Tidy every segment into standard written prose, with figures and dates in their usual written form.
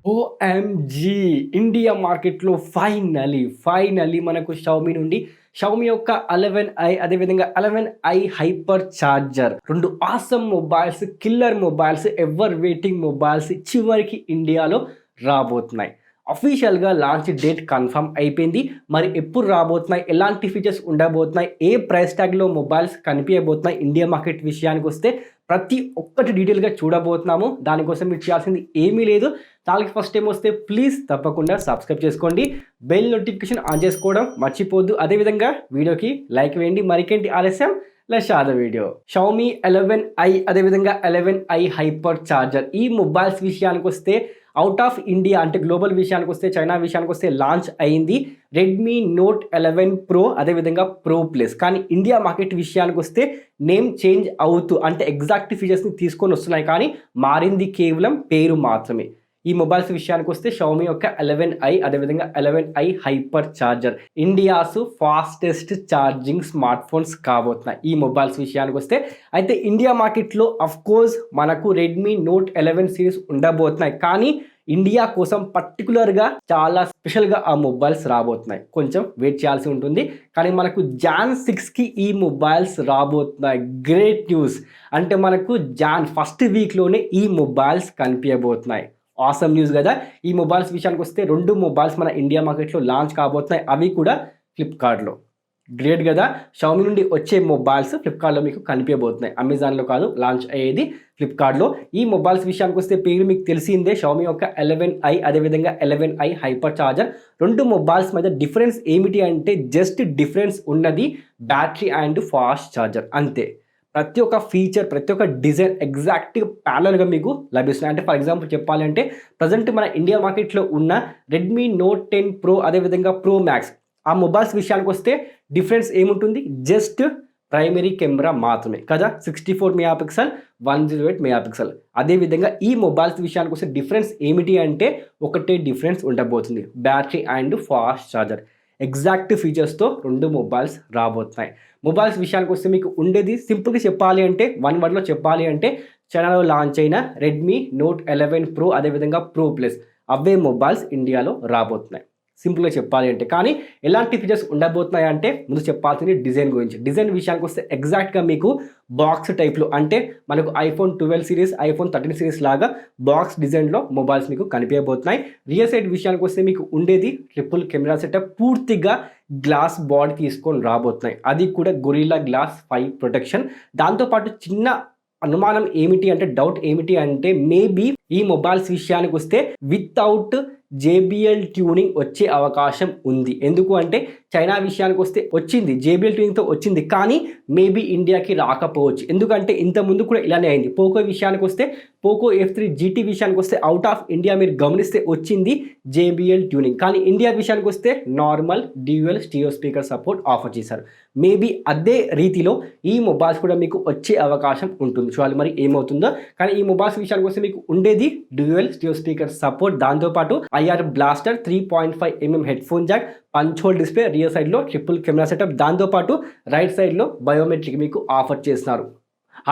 OMG India మార్కెట్‌లో finally మనకు షాओमी నుండి షాओमी యొక్క 11i అదేవిధంగా 11i hyper charger 2 awesome mobiles, killer mobiles, ever waiting mobiles చివరికి ఇండియాలో రాబోతున్నాయి. అఫీషియల్‌గా లాంచ్ డేట్ కన్ఫర్మ్ అయిపోయింది. మరి ఎప్పుడు రాబోతున్నాయి, ఎలాంటి ఫీచర్స్ ఉండబోతున్నాయి, ఏ ప్రైస్ ట్యాగ్‌లో మొబైల్స్ కనిపియబోతున్నాయి, ఇండియా మార్కెట్ విషయానికొస్తే ప్రతి ఒక్కటి డీటెయిల్‌గా చూడబోతున్నాము. దానికోసం మీరు చేయాల్సింది ఏమీ లేదు. ఛానల్‌కి ఫస్ట్ టైం వస్తే ప్లీజ్ తప్పకుండా సబ్స్క్రైబ్ చేసుకోండి. బెల్ నోటిఫికేషన్ ఆన్ చేసుకోవడం మర్చిపోద్దు. అదేవిధంగా వీడియోకి లైక్ వేయండి. మరికేంటి ఆలస్యం, let's start the video. Xiaomi 11i అదేవిధంగా 11i హైపర్ చార్జర్ ఈ మొబైల్స్ విషయానికొస్తే అవుట్ ఆఫ్ ఇండియా అంటే గ్లోబల్ విషయానికొస్తే, చైనా విషయానికొస్తే లాంచ్ అయింది రెడ్మీ నోట్ 11 ప్రో అదేవిధంగా ప్రో ప్లస్. కానీ ఇండియా మార్కెట్ విషయానికొస్తే నేమ్ చేంజ్ అవుతూ అంటే ఎగ్జాక్ట్ ఫీచర్స్ని తీసుకొని వస్తున్నాయి, కానీ మారింది కేవలం పేరు మాత్రమే. ఈ మొబైల్స్ విషయానికి వస్తే షాओमी యొక్క 11i అదేవిధంగా 11i hyper charger India's fastest charging smart phones కాబోతున్నాయి ఈ మొబైల్స్ విషయానికి వస్తే. అయితే ఇండియా మార్కెట్లో అఫ్ కోర్స్ మనకు రెడ్మీ నోట్ 11 సిరీస్ ఉండబోతున్నాయి, కానీ ఇండియా కోసం పర్టికులర్గా చాలా స్పెషల్గా ఆ మొబైల్స్ రాబోతున్నాయి. కొంచెం వెయిట్ చేయాల్సి ఉంటుంది, కానీ మనకు జాన్ 6కి ఈ మొబైల్స్ రాబోతున్నాయి. Great news. అంటే మనకు జాన్ ఫస్ట్ వీక్లోనే ఈ మొబైల్స్ కనిపించబోతున్నాయి. ఆసమ్ న్యూస్ కదా. ఈ మొబైల్స్ విషయానికి వస్తే 2 మొబైల్స్ మన ఇండియా మార్కెట్లో లాంచ్ కాబోతున్నాయి, అవి కూడా ఫ్లిప్కార్ట్లో. గ్రేట్ కదా. షాओमी నుండి వచ్చే మొబైల్స్ ఫ్లిప్కార్ట్లో మీకు కనిపించబోతున్నాయి, అమెజాన్లో కాదు. లాంచ్ అయ్యేది ఫ్లిప్కార్ట్లో. ఈ మొబైల్స్ విషయానికి వస్తే పేరు మీకు తెలిసిందే, షాओमी యొక్క 11i అదేవిధంగా 11i హైపర్ చార్జర్. 2 మొబైల్స్ మధ్య డిఫరెన్స్ ఏమిటి అంటే జస్ట్ డిఫరెన్స్ ఉన్నది బ్యాటరీ అండ్ ఫాస్ట్ చార్జర్, అంతే. ప్రతి ఒక్క ఫీచర్, ప్రతి ఒక్క డిజైన్ ఎగ్జాక్ట్గా ప్యారలల్గా మీకు లభిస్తున్నాయి. అంటే ఫర్ ఎగ్జాంపుల్ చెప్పాలంటే ప్రజెంట్ మన ఇండియా మార్కెట్లో ఉన్న రెడ్మీ నోట్ 10 ప్రో అదేవిధంగా ప్రో మ్యాక్స్ ఆ మొబైల్స్ విషయానికి వస్తే డిఫరెన్స్ ఏముంటుంది, జస్ట్ ప్రైమరీ కెమెరా మాత్రమే కదా. 64 మెగాపిక్సెల్, 108 మెగాపిక్సెల్. అదేవిధంగా ఈ మొబైల్స్ విషయానికి వస్తే డిఫరెన్స్ ఏమిటి అంటే ఒకటే డిఫరెన్స్ ఉండబోతుంది, battery and fast charger. Exact ఫీచర్స్తో 2 మొబైల్స్ రాబోతున్నాయి. మొబైల్స్ విషయానికి వస్తే మీకు ఉండేది సింపుల్గా చెప్పాలి అంటే, 1 వర్డ్లో చెప్పాలి అంటే చైనాలో లాంచ్ అయిన రెడ్మీ నోట్ 11 ప్రో అదేవిధంగా ప్రో ప్లస్ అవే మొబైల్స్ ఇండియాలో రాబోతున్నాయి, సింపుల్గా చెప్పాలి అంటే. కానీ ఎలాంటి ఫీచర్స్ ఉండబోతున్నాయి అంటే ముందు చెప్పాల్సింది డిజైన్ గురించి. డిజైన్ విషయానికి వస్తే ఎగ్జాక్ట్గా మీకు బాక్స్ టైప్లో అంటే మనకు ఐఫోన్ 12 సిరీస్, ఐఫోన్ 13 సిరీస్ లాగా బాక్స్ డిజైన్లో మొబైల్స్ మీకు కనిపించబోతున్నాయి. రియర్ సైడ్ విషయానికి వస్తే మీకు ఉండేది ట్రిపుల్ కెమెరా సెటప్, పూర్తిగా గ్లాస్ బాడీ తీసుకొని రాబోతున్నాయి, అది కూడా గొరిల్లా గ్లాస్ 5 ప్రొటెక్షన్. దాంతోపాటు చిన్న అనుమానం ఏమిటి అంటే, డౌట్ ఏమిటి అంటే మేబీ ఈ మొబైల్స్ విషయానికి వస్తే వితౌట్ JBL ట్యూనింగ్ వచ్చే అవకాశం ఉంది. ఎందుకు అంటే చైనా విషయానికి వస్తే వచ్చింది, JBL ట్యూనింగ్తో వచ్చింది, కానీ మేబీ ఇండియాకి రాకపోవచ్చు. ఎందుకంటే ఇంత ముందు కూడా ఇలానే అయింది. పోకో విషయానికి వస్తే పోకో F3 GT విషయానికి వస్తే అవుట్ ఆఫ్ ఇండియా మీరు గమనిస్తే వచ్చింది JBL ట్యూనింగ్, కానీ ఇండియా విషయానికి వస్తే normal dual stereo speaker support offer చేశారు. మేబీ అదే రీతిలో ఈ మొబైల్స్ కూడా మీకు వచ్చే అవకాశం ఉంటుంది, చూడాలి మరి ఏమవుతుందో. కానీ ఈ మొబైల్స్ విషయానికి వస్తే మీకు ఉండేది డ్యూయల్ స్టీరియో స్పీకర్ సపోర్ట్, దాంతోపాటు IR blaster, 3.5mm head phone Jack, punch whole display, rear సైడ్లో ట్రిపుల్ కెమెరా సెటప్, దాంతోపాటు రైట్ సైడ్లో బయోమెట్రిక్ మీకు ఆఫర్ చేస్తున్నారు.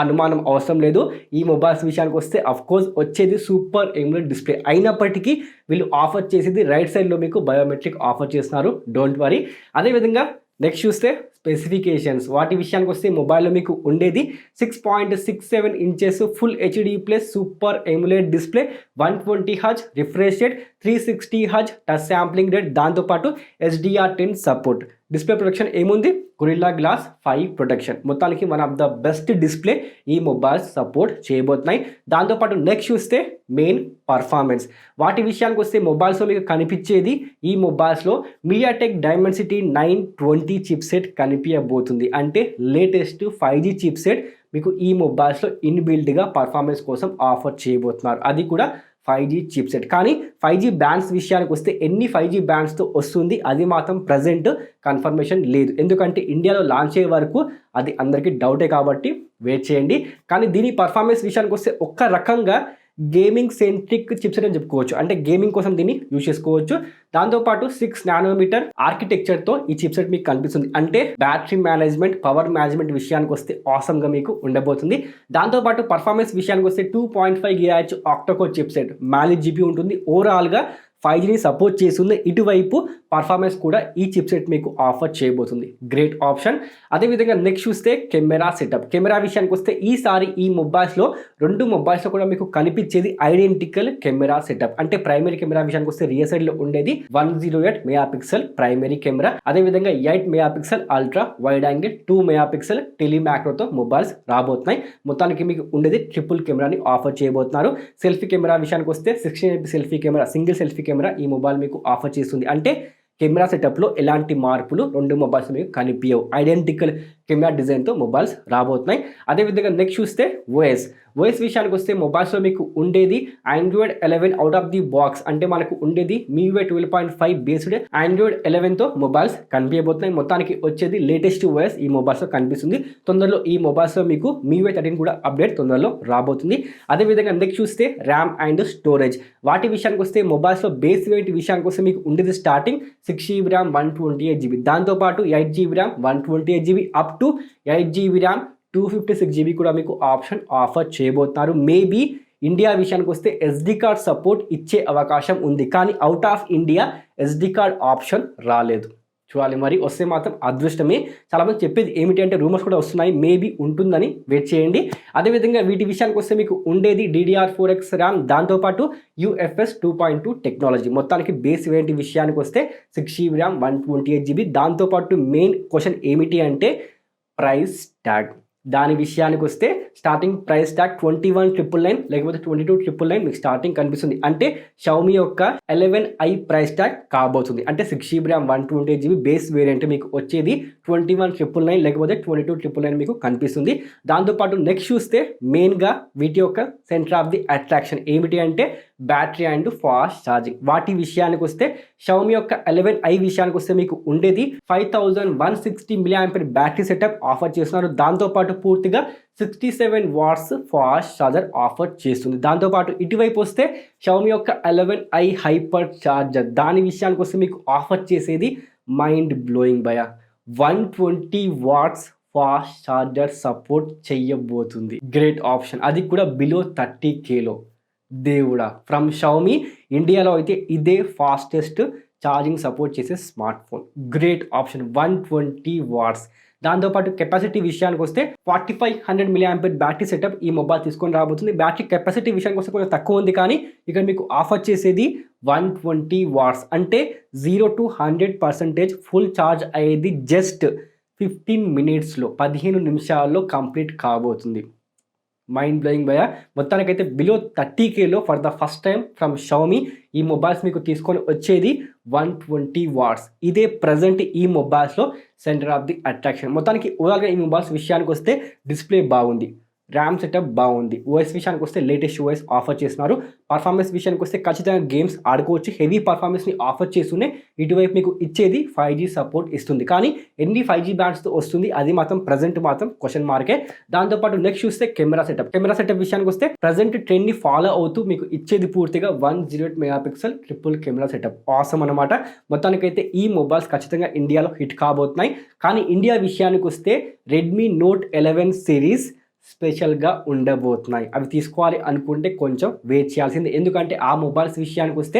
అనుమానం అవసరం లేదు. ఈ మొబైల్స్ విషయానికి వస్తే అఫ్కోర్స్ వచ్చేది సూపర్ ఎమ్యులేట్ డిస్ప్లే అయినప్పటికీ వీళ్ళు ఆఫర్ చేసేది రైట్ సైడ్లో మీకు బయోమెట్రిక్ ఆఫర్ చేస్తున్నారు, డోంట్ వరీ. అదేవిధంగా నెక్స్ట్ చూస్తే స్పెసిఫికేషన్స్ వాటి విషయానికి వస్తే మొబైల్లో మీకు ఉండేది 6.67 inches full HD plus super emulate display, 120Hz refresh rate, 360Hz touch sampling rate, దాంతోపాటు SDR10 సపోర్ట్. డిస్ప్లే ప్రొటెక్షన్ ఏముంది, గొరిల్లా గ్లాస్ 5 ప్రొటెక్షన్. మొత్తానికి one of the best display ఈ మొబైల్స్ సపోర్ట్ చేయబోతున్నాయి. దాంతోపాటు నెక్స్ట్ చూస్తే మెయిన్ పర్ఫార్మెన్స్ వాటి విషయానికి వస్తే మొబైల్స్లో మీకు కనిపించేది, ఈ మొబైల్స్లో మీడియాటెక్ డైమెన్సిటీ 920 చిప్ సెట్ కనిపించబోతుంది. అంటే లేటెస్ట్ 5G చిప్ సెట్ మీకు ఈ మొబైల్స్లో ఇన్బిల్డ్గా పర్ఫార్మెన్స్ కోసం ఆఫర్ చేయబోతున్నారు, అది కూడా 5G చిప్ సెట్. కానీ 5G బ్యాండ్స్ విషయానికి వస్తే ఎన్ని 5G బ్యాండ్స్తో వస్తుంది అది మాత్రం ప్రజెంట్ కన్ఫర్మేషన్ లేదు, ఎందుకంటే ఇండియాలో లాంచ్ అయ్యే వరకు అది అందరికీ డౌటే, కాబట్టి వెయిట్ చేయండి. కానీ దీని పర్ఫార్మెన్స్ విషయానికి వస్తే ఒక్క రకంగా గేమింగ్ సెంట్రిక్ చిప్సెట్ అని చెప్పుకోవచ్చు. అంటే గేమింగ్ కోసం దీన్ని యూజ్ చేసుకోవచ్చు. దాంతోపాటు 6 నానోమీటర్ ఆర్కిటెక్చర్తో ఈ చిప్సెట్ మీకు కనిపిస్తుంది. అంటే బ్యాటరీ మేనేజ్మెంట్, పవర్ మేనేజ్మెంట్ విషయానికి వస్తే ఆసమ్గా మీకు ఉండబోతుంది. దాంతోపాటు పర్ఫార్మెన్స్ విషయానికి వస్తే 2.5 GHz octa-core chipset, Mali GB ఉంటుంది. ఓవరాల్గా 5Gని సపోర్ట్ చేస్తుంది. ఇటువైపు పర్ఫార్మెన్స్ కూడా ఈ చిప్సెట్ మీకు ఆఫర్ చేయబోతుంది. Great option. అదేవిధంగా నెక్స్ట్ చూస్తే కెమెరా సెటప్. కెమెరా విషయానికి వస్తే ఈసారి ఈ మొబైల్స్లో 2 మొబైల్స్లో కూడా మీకు కనిపించేది ఐడెంటికల్ కెమెరా సెటప్. అంటే ప్రైమరీ కెమెరా విషయానికి వస్తే రియర్ సైడ్లో ఉండేది 108 మెగాపిక్సెల్ ప్రైమరీ కెమెరా. అదేవిధంగా 8 megapixel ultra wide angle, 2 megapixel టెలిమాక్రోతో మొబైల్స్ రాబోతున్నాయి. మొత్తానికి మీకు ఉండేది ట్రిపుల్ కెమెరాని ఆఫర్ చేయబోతున్నారు. సెల్ఫీ కెమెరా విషయానికి వస్తే 16 MP selfie camera, single selfie camera ఈ మొబైల్ మీకు ఆఫర్ చేస్తుంది. అంటే కెమెరా సెటప్లో ఎలాంటి మార్పులు 2 మొబైల్స్ మీకు కనిపించవు. ఐడెంటికల్ కెమెరా డిజైన్తో మొబైల్స్ రాబోతున్నాయి. అదేవిధంగా నెక్స్ట్ చూస్తే ఓఎస్ విషయానికి వస్తే మొబైల్స్లో మీకు ఉండేది Android 11 out of the box. అంటే మనకు ఉండేది MIUI 12.5 బేస్డ్ Android 11తో మొబైల్స్ కనిపించబోతున్నాయి. మొత్తానికి వచ్చేది లేటెస్ట్ ఓఎస్ ఈ మొబైల్స్లో కనిపిస్తుంది. తొందరలో ఈ మొబైల్స్లో మీకు MIUI 13 కూడా అప్డేట్ తొందరలో రాబోతుంది. అదేవిధంగా నెక్స్ట్ చూస్తే ర్యామ్ అండ్ స్టోరేజ్. వాటి విషయానికి వస్తే మొబైల్స్లో బేస్ వేరియంట్ విషయానికి వస్తే మీకు ఉండేది స్టార్టింగ్ 6GB ర్యామ్ 128GB, దాంతోపాటు 8GB RAM 128GB, up to 8GB RAM 256GB కూడా మీకు ఆఫర్ చేయబోతున్నారు. మేబీ ఇండియా విషయానికి వస్తే SD కార్డ్ సపోర్ట్ ఇచ్చే అవకాశం ఉంది. కానీ out of India SD card option రాలేదు. చూడాలి, మరి వస్తే మాత్రం అదృష్టమే. చాలామంది చెప్పేది ఏమిటి అంటే రూమర్స్ కూడా వస్తున్నాయి, మేబీ ఉంటుందని వెయిట్ చేయండి. అదేవిధంగా వీటి విషయానికి వస్తే మీకు ఉండేది DDR4X ర్యామ్, దాంతోపాటు UFS 2.2 టెక్నాలజీ. మొత్తానికి బేస్ వేరియంట్ విషయానికి వస్తే 6GB ర్యామ్ 128GB. దాంతోపాటు మెయిన్ క్వశ్చన్ ఏమిటి అంటే ప్రైస్ ట్యాగ్. దాని విషయానికి వస్తే స్టార్టింగ్ ప్రైస్ ట్యాగ్ 21,999 లేకపోతే 22,999 మీకు స్టార్టింగ్ కనిపిస్తుంది. అంటే Xiaomi యొక్క 11i ప్రైస్ ట్యాగ్ కాబోతుంది. అంటే 6GB RAM 128GB base variant మీకు వచ్చేది 21,999 లేకపోతే 22,999 మీకు కనిపిస్తుంది. దాంతోపాటు నెక్స్ట్ చూస్తే మెయిన్గా వీటి యొక్క సెంటర్ ఆఫ్ ది అట్రాక్షన్ ఏమిటి అంటే బ్యాటరీ అండ్ ఫాస్ట్ ఛార్జింగ్. వాటి విషయానికి వస్తే Xiaomi యొక్క 11i విషయానికి వస్తే మీకు ఉండేది 5160 mAh బ్యాటరీ సెటప్ ఆఫర్ చేస్తున్నారు. దాంతోపాటు పూర్తిగా 67 వాట్స్ ఫాస్ట్ ఛార్జర్ ఆఫర్ చేస్తుంది. దాంతోపాటు ఇటువైపు వస్తే Xiaomi యొక్క 11i హైపర్ ఛార్జర్, దాని విషయానికి వస్తే మీకు ఆఫర్ చేసేది మైండ్ బ్లోయింగ్ భయ 120 వాట్స్ ఫాస్ట్ ఛార్జర్ సపోర్ట్ చేయబోతుంది. గ్రేట్ ఆప్షన్, అది కూడా బిలో 30Kలో. దేవుడా, ఫ్రమ్ Xiaomi ఇండియాలో అయితే ఇదే ఫాస్టెస్ట్ ఛార్జింగ్ సపోర్ట్ చేసే smart phone. Great option, 120 watts. దాంతోపాటు కెపాసిటీ విషయానికి వస్తే 4500 mAh బ్యాటరీ సెటప్ ఈ మొబైల్ తీసుకొని రాబోతుంది. బ్యాటరీ కెపాసిటీ విషయానికి వస్తే కొంచెం తక్కువ ఉంది, కానీ ఇక్కడ మీకు ఆఫర్ చేసేది 120 వాట్స్. అంటే 0 to 100% ఫుల్ ఛార్జ్ అయ్యేది జస్ట్ 15 మినిట్స్లో, 15 నిమిషాల్లో కంప్లీట్ కాబోతుంది. మైండ్ బ్లోయింగ్ భయ. మొత్తానికైతే బిలో 30Kలో for the first time from Xiaomi ఈ మొబైల్స్ మీకు తీసుకొని వచ్చేది 120 వాట్స్. ఇదే ప్రజెంట్ ఈ మొబైల్స్లో సెంటర్ ఆఫ్ ది అట్రాక్షన్. మొత్తానికి ఓవరాల్గా ఈ మొబైల్స్ విషయానికి వస్తే డిస్ప్లే బాగుంది, ర్యామ్ సెటప్ బాగుంది. ఓఎస్ విషయానికి వస్తే లేటెస్ట్ ఓఎస్ ఆఫర్ చేస్తున్నారు. పర్ఫార్మెన్స్ విషయానికి వస్తే ఖచ్చితంగా గేమ్స్ ఆడుకోవచ్చు. హెవీ పర్ఫార్మెన్స్ని ఆఫర్ చేస్తూనే ఇటువైపు మీకు ఇచ్చేది 5G సపోర్ట్ ఇస్తుంది. కానీ ఎన్ని 5G బ్యాండ్స్తో వస్తుంది అది మాత్రం ప్రజెంట్ మాత్రం క్వశ్చన్ మార్కే. దాంతోపాటు నెక్స్ట్ చూస్తే కెమెరా సెటప్ విషయానికి వస్తే ప్రజెంట్ ట్రెండ్ని ఫాలో అవుతూ మీకు ఇచ్చేది పూర్తిగా 108 megapixel triple camera setup. Awesome అనమాట. మొత్తానికైతే ఈ మొబైల్స్ ఖచ్చితంగా ఇండియాలో హిట్ కాబోతున్నాయి. కానీ ఇండియా విషయానికి వస్తే రెడ్మీ నోట్ 11 సిరీస్ స్పెషల్గా ఉండబోతున్నాయి. అవి తీసుకోవాలి అనుకుంటే కొంచెం వెయిట్ చేయాల్సింది. ఎందుకంటే ఆ మొబైల్స్ విషయానికి వస్తే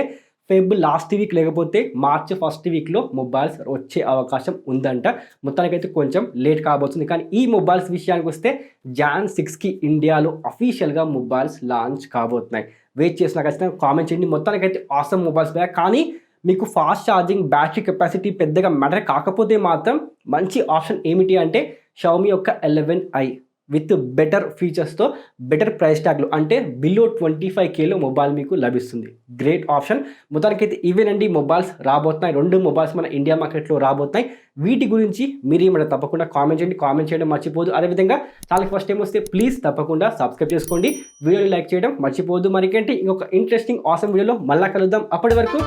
ఫెబ్ లాస్ట్ వీక్ లేకపోతే మార్చ్ ఫస్ట్ వీక్లో మొబైల్స్ వచ్చే అవకాశం ఉందంట. మొత్తానికైతే కొంచెం లేట్ కాబోతుంది. కానీ ఈ మొబైల్స్ విషయానికి వస్తే Jan 6కి ఇండియాలో అఫీషియల్గా మొబైల్స్ లాంచ్ కాబోతున్నాయి. వెయిట్ చేసిన ఖచ్చితంగా కామెంట్ చేయండి. మొత్తానికైతే ఆసమ్ మొబైల్స్ బ్యాక్. కానీ మీకు ఫాస్ట్ ఛార్జింగ్, బ్యాటరీ కెపాసిటీ పెద్దగా మ్యాటర్ కాకపోతే మాత్రం మంచి ఆప్షన్ ఏమిటి అంటే Xiaomi యొక్క 11i విత్ బెటర్ ఫీచర్స్తో బెటర్ ప్రైస్ ట్యాగ్లు, అంటే బిలో 25Kలో మొబైల్ మీకు లభిస్తుంది. Great option. మొత్తానికైతే ఇవేనండి మొబైల్స్ రాబోతున్నాయి. 2 మొబైల్స్ మన ఇండియా మార్కెట్లో రాబోతున్నాయి. వీటి గురించి మీరు ఏమైనా తప్పకుండా కామెంట్ చేయండి. కామెంట్ చేయడం మర్చిపోదు. అదేవిధంగా ఛానల్కి ఫస్ట్ టైం వస్తే ప్లీజ్ తప్పకుండా సబ్స్క్రైబ్ చేసుకోండి. వీడియోని లైక్ చేయడం మర్చిపోదు. మరికేంటి ఇంకొక ఇంట్రెస్టింగ్ ఆసమ్ వీడియోలో మళ్ళా కలుద్దాం. అప్పటి వరకు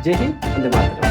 జై హింద్, వందే మాతరం.